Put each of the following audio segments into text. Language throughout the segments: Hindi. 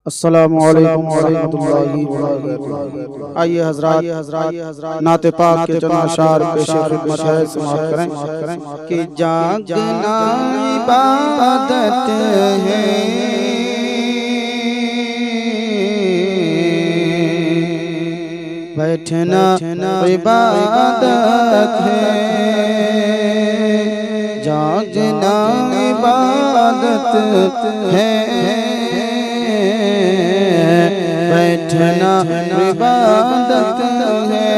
अस्सलामु अलैकुम वरहमतुल्लाहि वबरकातुहू। आइए हज़रात नाते पाक के चंद अशार पेश खिदमत है, समाअत करें कि जागना इबादत है, बैठना इबादत है। जागना इबादत है, बैठना इबादत है।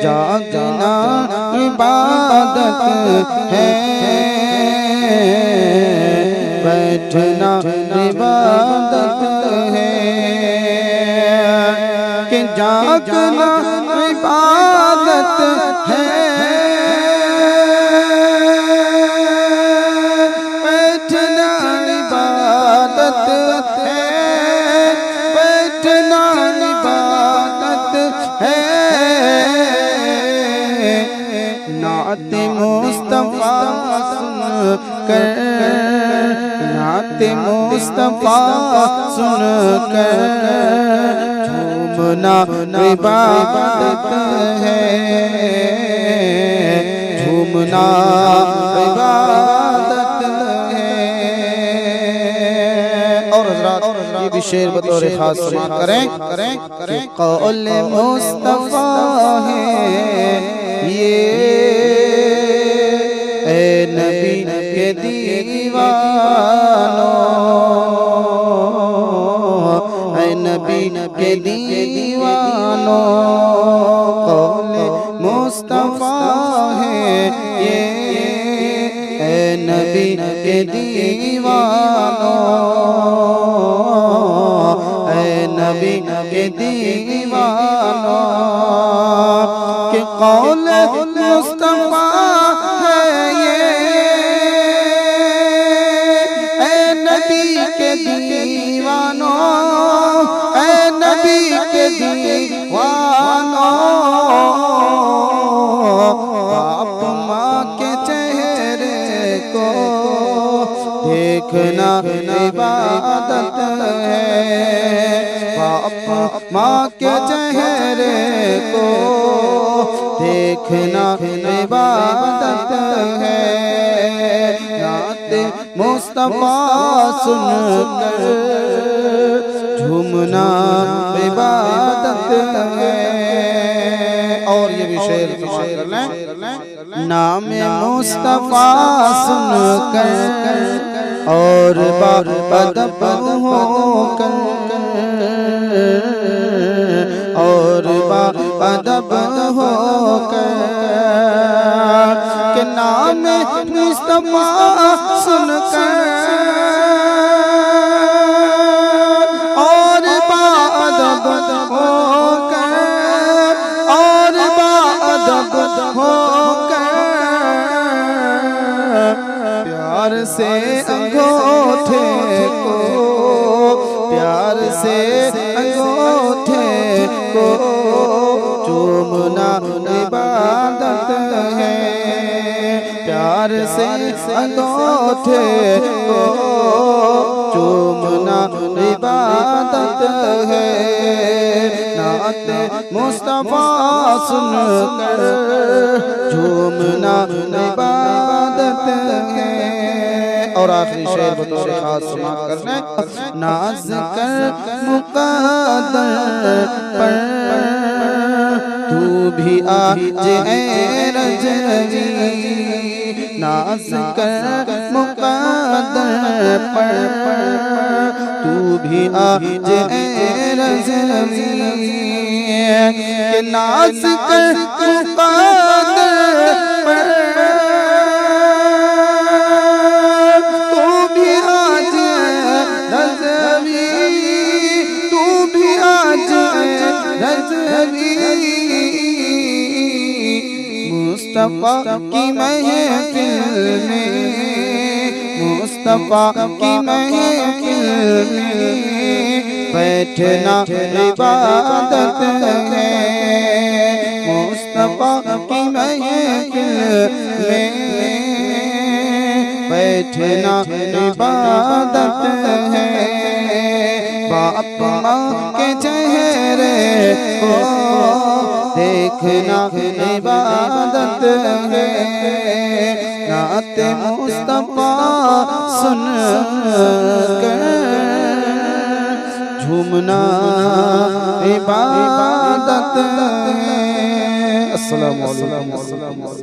जागना इबादत है, बैठना इबादत है। कि जागना इबादत है, बैठना इबादत है, बैठना इबादत है। नाते मुस्तफा सुन कर, नाते मुस्तफा सुन कर झूमना इबादत है, झूमना इबादत है। और हज़रात ये भी शेर बतौर खास सुना करें कि कौल मुस्तफा है ये, ए नबी के दीवानों, ए नबी के दीवानों। कौल मुस्तफा है ये, ए नबी के दीवानों, ए नबी के दीवानों। कि कौल मुस्तफा है ये, ए नबी के दीवानों, ए नबी के दीवानों। बाप माँ के चेहरे को देखना इबादत है, बाप माँ के चेहरे को देखना इबादत है। नाते मुस्तफा सुन कर झूमना इबादत है। और ये भी शेर नाम मुस्तफा सुन कर और बाअदब होकर, और बाअदब होकर। के नाम मुस्तफा सुन कर और बाअदब होकर, और बाअदब होकर। प्यार से अंगूठे को, प्यार से अंगूठे को चूमना इबादत है, प्यार से अंगूठे को चूमना इबादत है। नाते मुस्तफा सुन कर झूमना इबादत है। और आखिरी शेर बतौर खास सुना करना, नाज कर मुक़द्दर पर तू भी आज है रजवी, नाज कर मुक़द्दर पर तू भी आज है रजवी। के नाज कर मुक़द्दर पर मुस्तफा की महफिल में, मुस्तफा की महफिल में बैठना इबादत है। मुस्तफा की महफिल में बैठना इबादत है। फातिमा के चेहरे को देखना इबादत है, नात मुस्तफा सुन कर झूमना इबादत है। अस्सलामु अलैकुम।